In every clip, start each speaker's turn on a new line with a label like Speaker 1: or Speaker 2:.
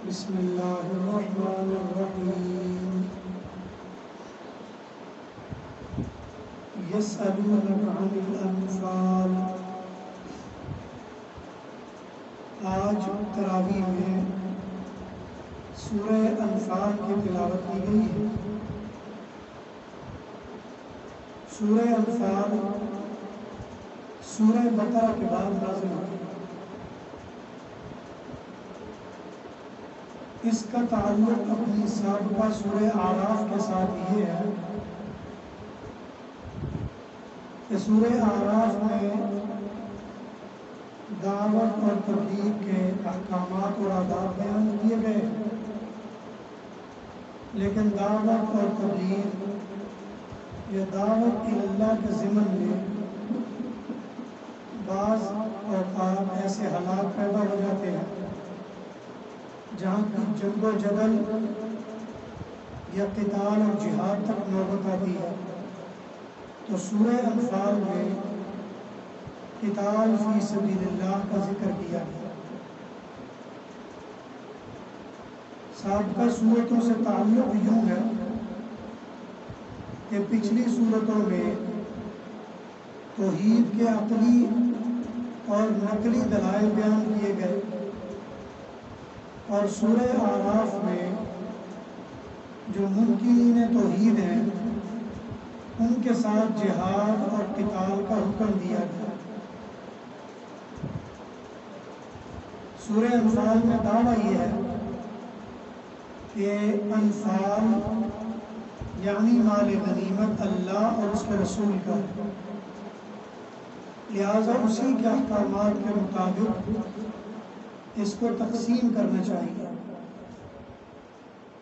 Speaker 1: بسم اللہ الرحمن الرحیم یسألونک عن الانفال۔ آج تراویح میں سورہ انفال کی تلاوت کی گئی ہے۔ سورہ انفال سورہ بقرہ کے بعد نازل ہوئی۔ اس کا تعلق اپنی سابقہ سورہ اعراف کے ساتھ یہ ہے کہ سورہ اعراف میں دعوت اور تبلیغ کے احکامات اور آداب بیان کیے گئے، لیکن دعوت اور تبلیغ یا دعوت اللہ کے ضمن میں بعض اوقات ایسے حالات پیدا ہو جاتے ہیں جہاں کی جنگ و جدل یا قتال اور جہاد تک نوبت آتی ہے، تو سورہ انفال میں قتال فی سبیل اللہ کا ذکر کیا گیا۔ سابقہ صورتوں سے تعلق یوں ہے کہ پچھلی صورتوں میں توحید کے عقلی اور نقلی دلائل بیان کیے گئے، اور سورہ اعراف میں جو منکرین توحید ہیں ان کے ساتھ جہاد اور قتال کا حکم دیا گیا۔ سورہ انفال میں دعویٰ یہ ہے کہ انفال یعنی مال غنیمت اللہ اور اس کے رسول کا ہے، لہٰذا اسی کے احکامات کے مطابق اس کو تقسیم کرنا چاہیے۔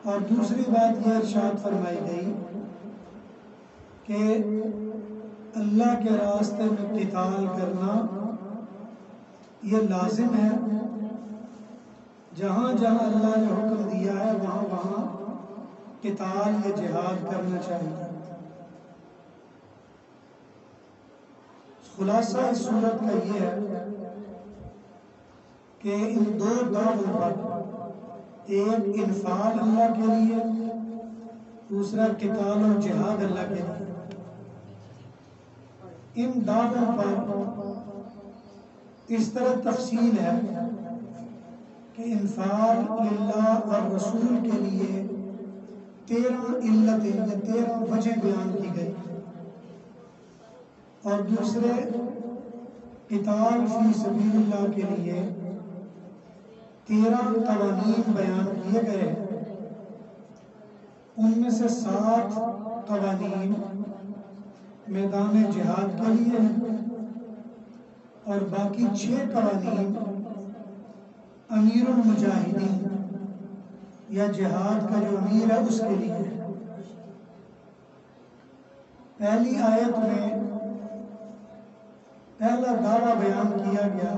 Speaker 1: اور دوسری بات یہ ارشاد فرمائی گئی کہ اللہ کے راستے میں قتال کرنا یہ لازم ہے، جہاں جہاں اللہ نے حکم دیا ہے وہاں وہاں قتال یا جہاد کرنا چاہیے۔ خلاصہ اس صورت کا یہ ہے کہ ان دو دعووں پر، ایک انفال اللہ کے لیے، دوسرا قتال اور جہاد اللہ کے لیے، ان دعووں پر اس طرح تفصیل ہے کہ انفال للہ اور رسول کے لیے 13 علتیں یا 13 وجہ بیان کی گئی، اور دوسرے قتال فی سبیل اللہ کے لیے 13 قوانین بیان کیے گئے۔ ان میں سے 7 قوانین میدان جہاد کے لیے ہیں، اور باقی 6 قوانین امیر المجاہدین یا جہاد کا جو امیر ہے اس کے لیے ہے۔ پہلی آیت میں پہلا دعویٰ بیان کیا گیا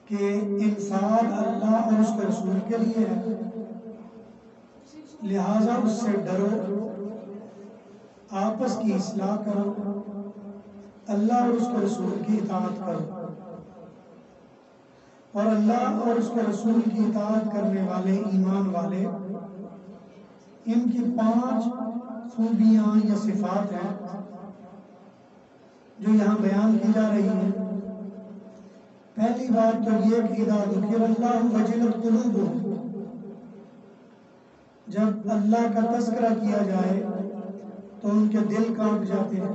Speaker 1: کہ انفال اللہ اور اس کے رسول کے لیے ہے، لہٰذا اس سے ڈرو، آپس کی اصلاح کرو، اللہ اور اس کے رسول کی اطاعت کرو۔ اور اللہ اور اس کے رسول کی اطاعت کرنے والے ایمان والے، ان کی 5 خوبیاں یا صفات ہیں جو یہاں بیان کی جا رہی ہیں۔ پہلی بات تو یہ کہ اذا ذکر اللہ وجلت قلوبہم، جب اللہ کا تذکرہ کیا جائے تو ان کے دل کانپ جاتے ہیں۔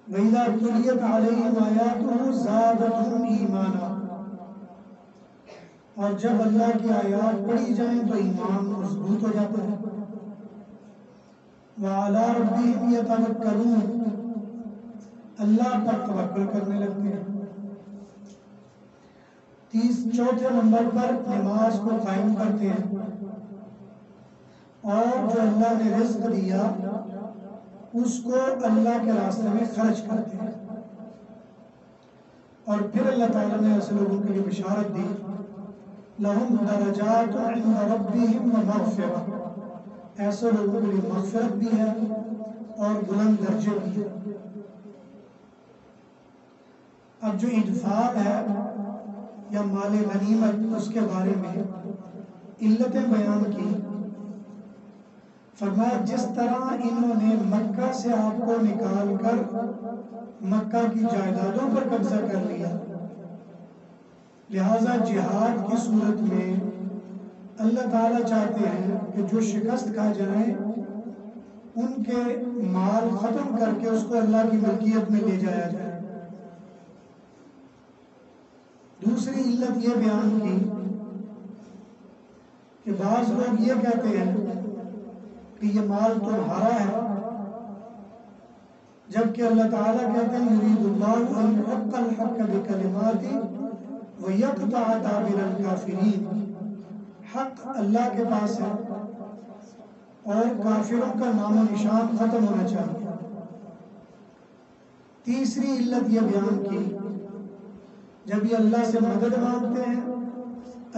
Speaker 1: وَإِذَا تُلِيَتْ عَلَيْهِمْ آيَاتُهُ زَادَتْهُمْ إِيمَانًا، اور جب اللہ کی آیات پڑھی جائیں تو ایمان مضبوط ہو جاتا ہے۔ وَعَلَىٰ رَبِّهِمْ يَتَوَكَّلُونَ، اللہ پر توکل کرنے لگتے ہیں۔ چوتھے نمبر پر نماز کو قائم کرتے ہیں، اور جو اللہ نے رزق دیا اس کو اللہ کے راستے میں خرچ کرتے ہیں۔ اور پھر اللہ تعالیٰ نے ایسے لوگوں کے لیے بشارت دی، لَهُمْ دَرَجَاتٌ عِنْدَ رَبِّهِمْ وَمَغْفِرَةٌ، ایسے لوگوں کے لیے مغفرت بھی ہے اور بلند درجے بھی ہے۔ اب جو انفال ہے یا مال غنیمت اس کے بارے میں علتیں بیان کی. فرمایا جس طرح انہوں نے مکہ سے آپ کو نکال کر مکہ کی جائیدادوں پر قبضہ کر لیا، لہذا جہاد کی صورت میں اللہ تعالیٰ چاہتے ہیں کہ جو شکست کھا جائیں ان کے مال ختم کر کے اس کو اللہ کی ملکیت میں لے جایا جائے. دوسری علت یہ بیان کی کہ بعض لوگ یہ کہتے ہیں کہ یہ مال تمہارا ہے، جبکہ اللہ تعالیٰ کہتے ہیں یرید اللہ ان یحق الحق بکلماتی ویقطع دابر الکافرین. حق اللہ کے پاس ہے اور کافروں کا نام و نشان ختم ہونا چاہیے. تیسری علت یہ بیان کی جب یہ اللہ سے مدد مانگتے ہیں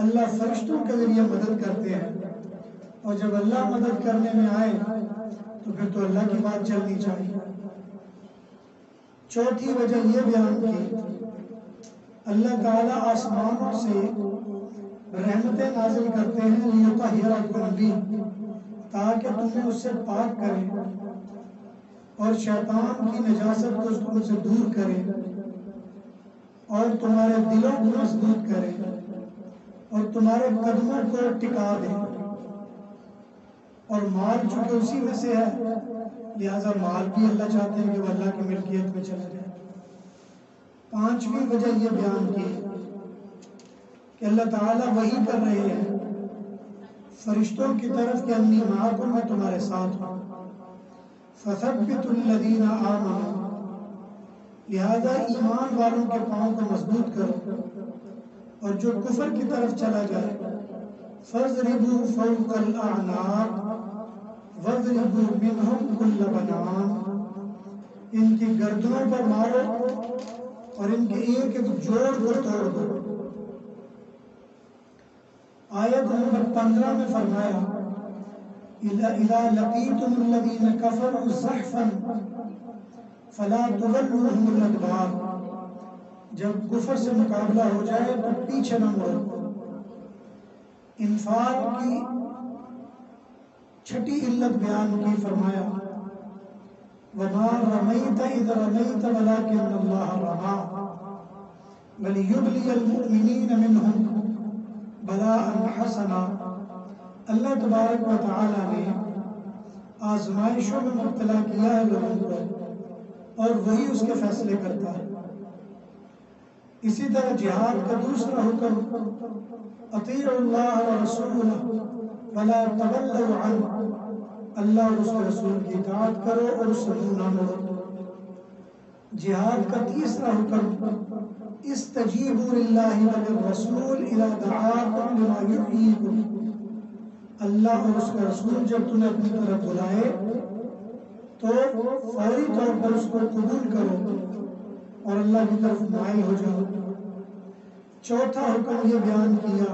Speaker 1: اللہ فرشتوں کے ذریعے مدد کرتے ہیں، اور جب اللہ مدد کرنے میں آئے تو پھر تو اللہ کی بات چلنی چاہیے. چوتھی وجہ یہ بیان کی اللہ تعالیٰ آسمانوں سے رحمتیں نازل کرتے ہیں لیطہرکم بہ، تاکہ تمہیں اس سے پاک کرے اور شیطان کی نجاست کو تم سے دور کرے اور تمہارے دلوں کو مضبوط کرے اور تمہارے قدموں کو ٹکا دے. اور مال چونکہ اسی میں سے ہے لہذا مال بھی اللہ چاہتے ہیں کہ وہ اللہ کی ملکیت میں چلا جائے. پانچویں وجہ یہ بیان کی کہ اللہ تعالیٰ وحی کر رہے ہیں فرشتوں کی طرف کہ انی معکم، میں تمہارے ساتھ ہوں. فثبتوا الذین آمنوا، لہذا ایمان والوں کے پاؤں کو مضبوط کرو، اور جو کفر کی طرف چلا جائے فاضربوا فوق الاعناق واضربوا منهم كل بنان، ان کی گردنوں پر مارو اور ان کے ایک ایک جوڑ کو توڑ دو. آیت نمبر 15 میں فرمایا اذا لقیتم الذین کفروا زحفا فلا تولوهم الادبار، جب کفر سے مقابلہ ہو جائے تو پیچھے نہ مڑو. انفاق کی چھٹی علت بیان کی، فرمایا وما رمیت اذ رمیت ولکن اللہ رمی ولیبلی المؤمنین منہم بلاء حسنا. اللہ تبارک و تعالی نے آزمائشوں میں مبتلا کیا ہے لوگوں کو اور وہی اس کے فیصلے کرتا ہے. اسی طرح جہاد کا دوسرا حکم اطیعوا اللہ ورسولہ ولا تولوا عنہ، اللہ اور اس کے رسول کی اطاعت کرو اور اس سے منہ نہ موڑو. جہاد کا تیسرا حکم استجیبوا للہ وللرسول اذا دعاکم لما یحییکم، اللہ اور اس کا رسول جب تمہیں اپنی طرف بلائے تو فوری طور پر اس کو قبول کرو اور اللہ کی طرف مائل ہو جاؤ. چوتھا حکم یہ بیان کیا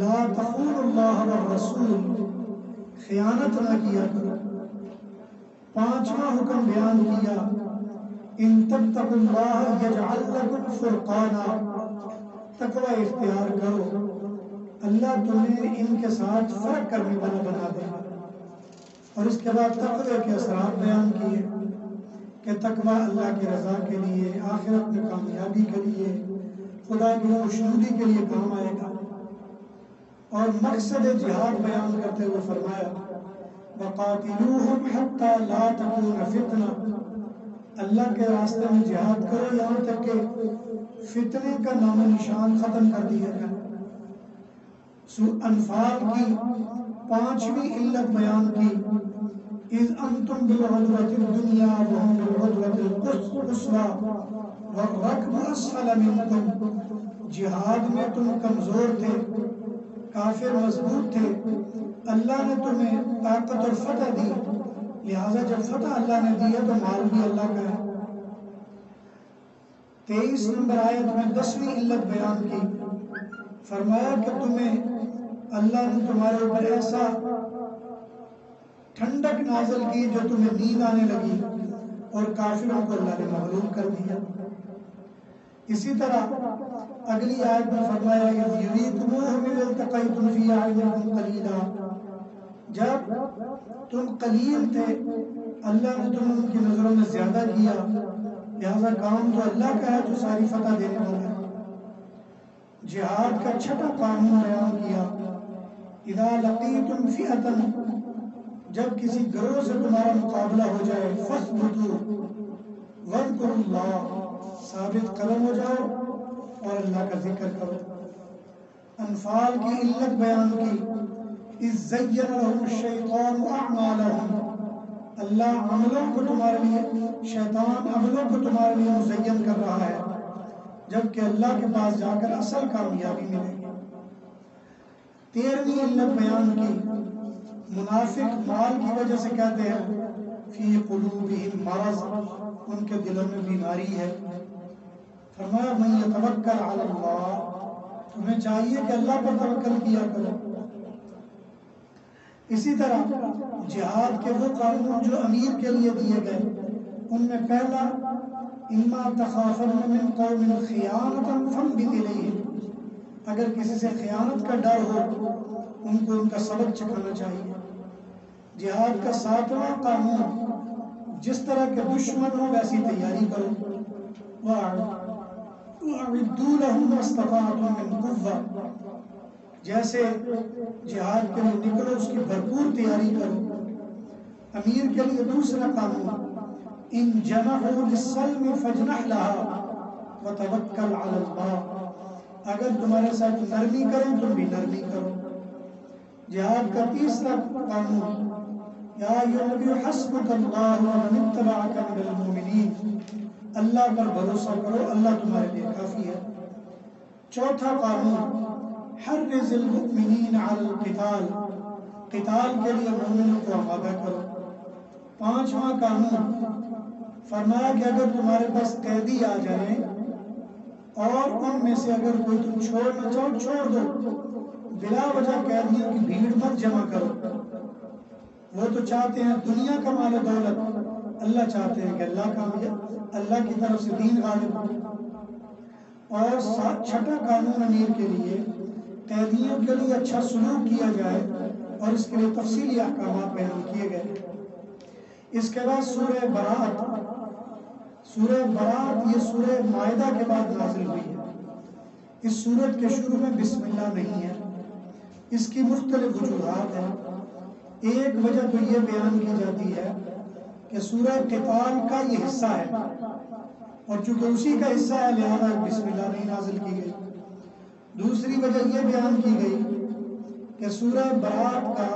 Speaker 1: لا تخونوا اللہ والرسول، خیانت نہ کیا کرو. پانچواں حکم بیان کیا ان تتقوا اللہ یجعل لکم فرقانا، تقوی اختیار کرو اللہ تمہیں ان کے ساتھ فرق کرنے والا بنا دے گا. اور اس کے بعد تقوی کے اثرات بیان کیے کہ تقوی اللہ کی رضا کے لیے، آخرت میں کامیابی کے لیے، خدا کی خوشنودی کے لیے کام آئے گا. اور مقصد جہاد بیان کرتے ہوئے فرمایا وَقَاتِلُوهُمْ حَتَّى لَا تَكُونَ فِتْنَةً، اللہ کے راستے میں جہاد کرو یہاں تک کہ فتنے کا نام و نشان ختم کر دیا جائے. انفال کی پانچویں علت بیان کی اذ انتم بالعدوۃ الدنیا وهم بالعدوۃ القصویٰ والرکب اسفل منکم، جہاد میں تم کمزور تھے، کافر مضبوط تھے، اللہ نے تمہیں طاقت اور فتح دی، لہٰذا جب فتح اللہ نے دی ہے تو مال بھی اللہ کا ہے. 23 نمبر آیت میں 10ویں علت بیان کی، فرمایا کہ تمہیں اللہ نے تمہارے اوپر ایسا ٹھنڈک نازل کی جو تمہیں نیند آنے لگی اور کافروں کو اللہ نے مغلوب کر دیا. اسی طرح اگلی آیت میں فرمایا یریکموہم اذ التقیتم فی اعینکم قلیلا، جب تم قلیل تھے اللہ نے تم ان کی نظروں میں زیادہ کیا، لہذا کام تو اللہ کا ہے جو ساری فتح دینے والا ہے۔ جہاد کا چھٹا قانون بیان کیا، اذا لقیتم فئۃ، جب کسی گروہ سے تمہارا مقابلہ ہو جائے، فاثبتوا واذکروا اللہ، ثابت قدم ہو جاؤ اور اللہ کا ذکر کرو۔ انفال کی علت بیان کی، اذ زین لهم الشیطان اعمالهم، اللہ عملوں کو تمہارے لیے، شیطان عملوں کو تمہارے لیے مزین کر رہا ہے، جبکہ اللہ کے پاس جا کر اصل کامیابی ملے گی۔ 13ویں علت بیان کی، منافق مال کی وجہ سے کہتے ہیں فی قلوبہم مرض، ان کے دلوں میں بیماری ہے۔ فرمایا من یتوکل علی اللہ، تمہیں چاہیے کہ اللہ پر توکل کیا کرو۔ اسی طرح جہاد کے وہ قانون جو امیر کے لیے دیے گئے، ان میں پہلا اما تخافن من قوم خیانتا فانبذ الیہم، اگر کسی سے خیانت کا ڈر ہو ان کو ان کا سبق سکھانا چاہیے۔ جہاد کا 7واں قانون، جس طرح کے دشمن ہو ویسی تیاری کرو، وَأَعِدُّوا لَهُمْ مَا اسْتَطَعْتُم مِّن قُوَّةٍ، جیسے جہاد کے لیے نکلو اس کی بھرپور تیاری کرو۔ امیر کے لیے دوسرا قانون، ان جنحوا للسلم فاجنح لها وتوکل علی اللہ، اگر تمہارے ساتھ نرمی کریں تم بھی نرمی کرو۔ جہاد کا تیسرا قانون، یا ایھا النبی حسبک اللہ ومن اتبعک من المؤمنین، اللہ پر بھروسہ کرو، اللہ تمہارے لیے کافی ہے۔ چوتھا قانون، حرض المؤمنین علی القتال، قتال کے لیے مومنوں کو آمادہ کرو۔ 5واں قانون، فرمایا کہ اگر تمہارے پاس قیدی آ جائیں اور ان میں سے اگر کوئی تم چھوڑنا چاہو چھوڑ دو، بلا وجہ قیدیوں کی بھیڑ مت جمع کرو۔ وہ تو چاہتے ہیں دنیا کا مال و دولت، اللہ چاہتے ہیں کہ اللہ کی طرف سے دین غالب ہو۔ اور چھٹا قانون امیر کے لیے، قیدیوں کے لیے اچھا سلوک کیا جائے اور اس کے لیے تفصیلی احکامات بیان کیے گئے۔ اس کے بعد سورہ برات، سورہ برات یہ سورہ مائدہ کے بعد نازل ہوئی ہے۔ اس سورت کے شروع میں بسم اللہ نہیں ہے، اس کی مختلف وجوہات ہیں۔ ایک وجہ تو یہ بیان کی جاتی ہے کہ سورہ قتال کا یہ حصہ ہے اور چونکہ اسی کا حصہ ہے لہذا بسم اللہ نہیں نازل کی گئی۔ دوسری وجہ یہ بیان کی گئی کہ سورہ برات کا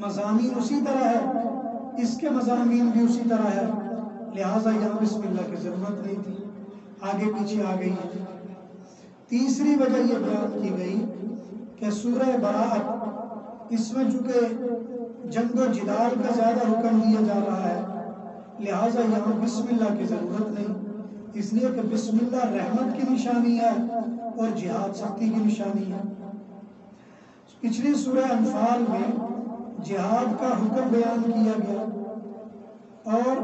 Speaker 1: مضامین اسی طرح ہے، اس کے مضامین بھی اسی طرح ہے، لہٰذا یہاں بسم اللہ کی ضرورت نہیں تھی، آگے پیچھے آ گئی ہے۔ تیسری وجہ یہ بیان کی گئی کہ سورہ برات اس میں چونکہ جنگ و جدال کا زیادہ حکم دیا جا رہا ہے، لہٰذا یہاں بسم اللہ کی ضرورت نہیں، اس لیے کہ بسم اللہ رحمت کی نشانی ہے اور جہاد سختی کی نشانی ہے۔ پچھلی سورہ انفال میں جہاد کا حکم بیان کیا گیا اور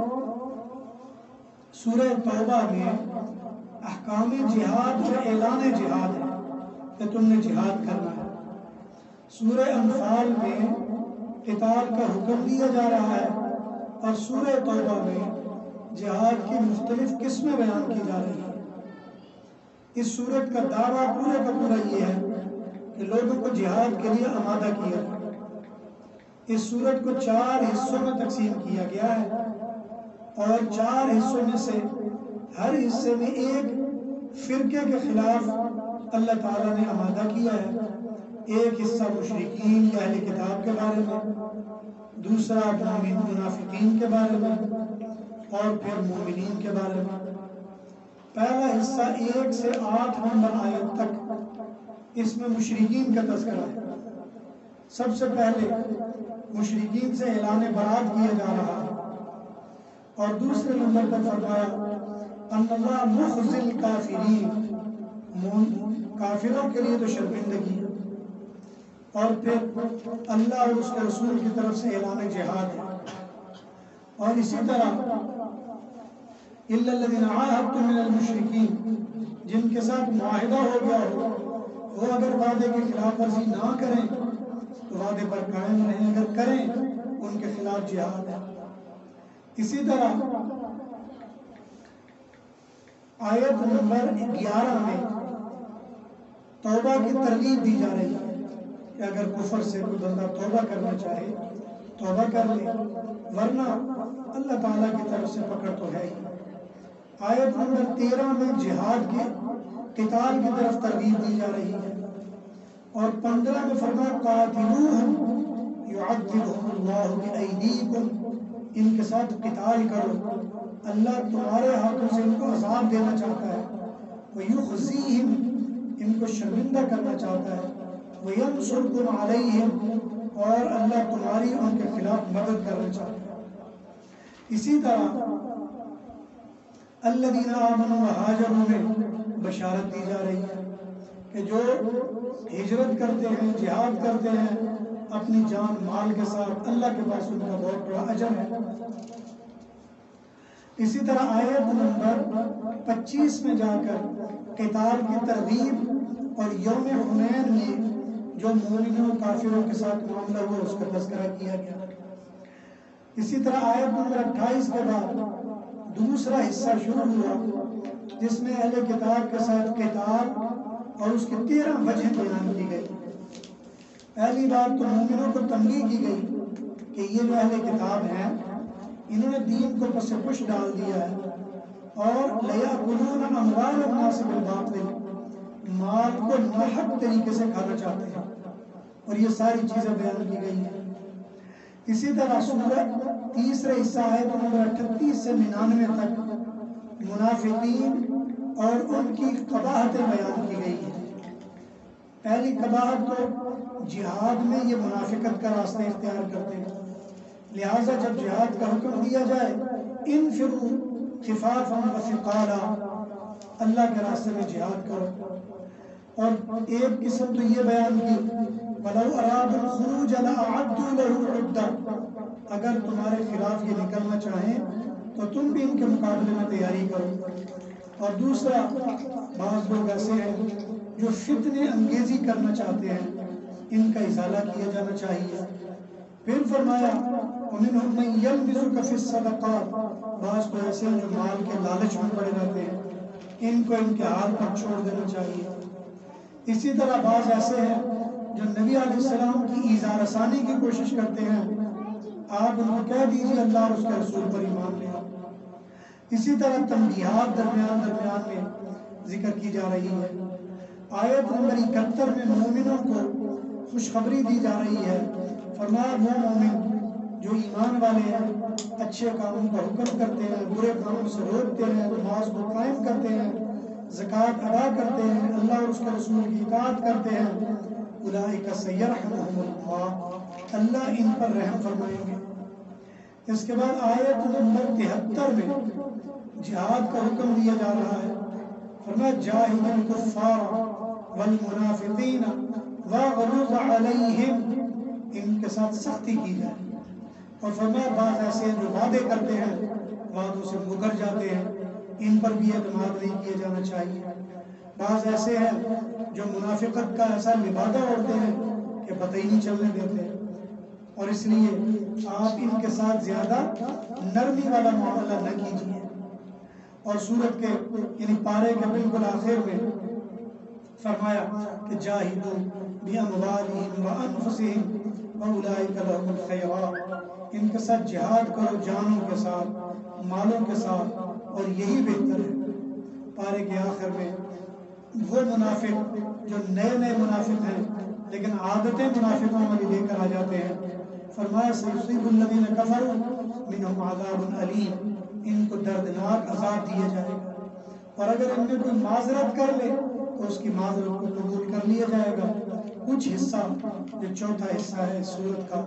Speaker 1: سورہ توبہ میں احکام جہاد اور اعلان جہاد ہے کہ تم نے جہاد کرنا ہے۔ سورہ انفال میں قتال کا حکم دیا جا رہا ہے اور سورہ توبہ میں جہاد کی مختلف قسمیں بیان کی جا رہی ہیں۔ اس سورت کا دعویٰ پورے کا پورا یہ ہے کہ لوگوں کو جہاد کے لیے آمادہ کیا جائے۔ اس سورت کو 4 حصوں میں تقسیم کیا گیا ہے اور 4 حصوں میں سے ہر حصے میں ایک فرقے کے خلاف اللہ تعالیٰ نے آمادہ کیا ہے۔ ایک حصہ مشرکین یا اہل کتاب کے بارے میں، دوسرا منافقین کے بارے میں اور پھر مومنین کے بارے میں۔ پہلا حصہ 1 سے 8 نمبر آیت تک اس میں مشرکین کا تذکرہ ہے۔ سب سے پہلے مشرکین سے اعلان برات کیا جا رہا ہے اور دوسرے نمبر پر فرمایا ان اللہ مخزی الکافرین، کافروں کے لیے تو شرمندگی ہے، اور پھر اللہ اور اس کے رسول کی طرف سے اعلان جہاد ہے۔ اور اسی طرح إلا الذين عاهدتم من المشركين، جن کے ساتھ معاہدہ ہو گیا ہو وہ اگر وعدے کی خلاف ورزی نہ کریں تو وعدے پر قائم رہیں، اگر کریں ان کے خلاف جہاد ہے۔ اسی طرح آیت نمبر 11 میں توبہ کی ترغیب دی جا رہی ہے کہ اگر کفر سے کوئی بندہ توبہ کرنا چاہے توبہ کر لے، ورنہ اللہ تعالیٰ کی طرف سے پکڑ تو ہے ہی۔ آیت نمبر 13 میں جہاد کے قتال کی طرف ترغیب دی جا رہی ہے، اور 15 میں فرمایا قاتلوہم یعذبہم اللہ بأیدیکم، ان کے ساتھ قتال کرو، اللہ تمہارے ہاتھوں سے ان کو عذاب دینا چاہتا ہے، ویخزیہم، ان کو شرمندہ کرنا چاہتا ہے، وینصرکم علیہم، اور اللہ تمہاری ان کے خلاف مدد کرنا چاہتا ہے۔ اسی طرح الذین آمنوا وہاجروا میں بشارت دی جا رہی ہے کہ جو ہجرت کرتے ہیں، جہاد کرتے ہیں اپنی جان مال کے ساتھ، اللہ کے پاس ان کا بہت بڑا اجر ہے۔ اسی طرح آیت نمبر 25 میں جا کر قتال کی ترغیب اور یوم حنین میں جو مومنوں و کافروں کے ساتھ معاملہ ہوا اس کا تذکرہ کیا گیا۔ اسی طرح آیت نمبر 28 کے بعد دوسرا حصہ شروع ہوا جس میں اہل کتاب کے ساتھ قتال اور اس کی 13 وجہ بیان کی گئی۔ پہلی بات تو مومنوں کو تنبیہ کی گئی کہ یہ جو اہل کتاب ہیں انہوں نے دین کو پس پش ڈال دیا ہے اور لَيَأْكُلُونَ أَمْوَالَ النَّاسِ بِالْبَاطِلِ، مال کو ناحق طریقے سے کھانا چاہتے ہیں، اور یہ ساری چیزیں بیان کی گئی ہیں۔ اسی طرح سورۃ تیسرے حصہ آیت نمبر 38 سے 99 تک منافقین اور ان کی قباحتیں بیان کی گئی ہیں۔ پہلی قباحت تو جہاد میں یہ منافقت کا راستہ اختیار کرتے ہیں، لہٰذا جب جہاد کا حکم دیا جائے انفروا خفافا وثقالا، اللہ کے راستے میں جہاد کرو، اور ایک قسم تو یہ بیان کی وَلَوْ أَرَادُوا الْخُرُوجَ لَأَعَدُّوا لَهُ عُدَّةً، اگر تمہارے خلاف یہ نکلنا چاہیں تو تم بھی ان کے مقابلے میں تیاری کرو۔ اور دوسرا، بعض لوگ ایسے ہیں جو فتنہ انگیزی کرنا چاہتے ہیں، ان کا ازالہ کیا جانا چاہیے۔ پھر فرمایا وَمِنْهُمْ مَنْ يَلْمِزُكَ فِي الصَّدَقَاتِ، بعض کو ایسے ہیں جو مال کے لالچ میں پڑے رہتے ہیں، ان کو ان کے حال پر چھوڑ دینا چاہیے۔ اسی طرح بعض ایسے ہیں جو نبی علیہ السلام کی ایذا رسانی کی کوشش کرتے ہیں، آپ ان کو کہہ دیجیے اللہ اور اس کے رسول پر ایمان لے آؤ۔ اسی طرح تنبیہات درمیان میں ذکر کی جا رہی ہے۔ آیت نمبر 71 میں مومنوں کو خوشخبری دی جا رہی ہے، فرمایا وہ مومن جو ایمان والے ہیں، اچھے کاموں کا حکم کرتے ہیں، برے کاموں سے روکتے ہیں، نماز کو قائم کرتے ہیں، زکوٰۃ ادا کرتے ہیں، اللہ اور اس کے رسول کی اطاعت کرتے ہیں، اولئک سیرحمہم اللہ، اللہ ان پر رحم فرمائیں گے۔ اس کے بعد آیت نمبر 73 میں جہاد کا حکم دیا جا رہا ہے، فرمایا جاہد الکفار والمنافقین واغلظ علیہم، ان کے ساتھ سختی کی جائے۔ اور فرمایا بعض ایسے ہیں جو وعدے کرتے ہیں، وعدوں سے مکر جاتے ہیں، ان پر بھی اعتماد نہیں کیا جانا چاہیے۔ بعض ایسے ہیں جو منافقت کا ایسا لبادہ اوڑھتے ہیں کہ پتہ ہی نہیں چلنے دیتے، اور اس لیے آپ ان کے ساتھ زیادہ نرمی والا معاملہ نہ کیجیے۔ اور سورت کے یعنی پارے کے بالکل آخر میں فرمایا کہ جاہدوا باموالہم وانفسہم واولئک لہم الخیرات، ان کے ساتھ جہاد کرو، جانوں کے ساتھ، مالوں کے ساتھ، اور یہی بہتر ہے۔ پارے کے آخر میں وہ منافق جو نئے منافق ہیں لیکن عادتیں منافقوں والی لے کر آ جاتے ہیں، فرمایا سیصیب الذین کفروا منہم عذاب علیم، ان کو دردناک عذاب دیا جائے گا، اور اگر ان میں کوئی معذرت کر لے تو اس کی معذرت کو قبول کر لیا جائے گا۔ کچھ حصہ جو چوتھا حصہ ہے سورت کا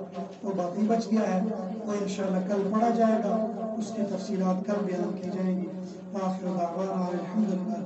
Speaker 1: وہ باقی بچ گیا ہے، وہ انشاءاللہ کل پڑھا جائے گا، اس کی تفصیلات کل بیان کی جائیں گی۔ آخر دعوانا الحمدللہ۔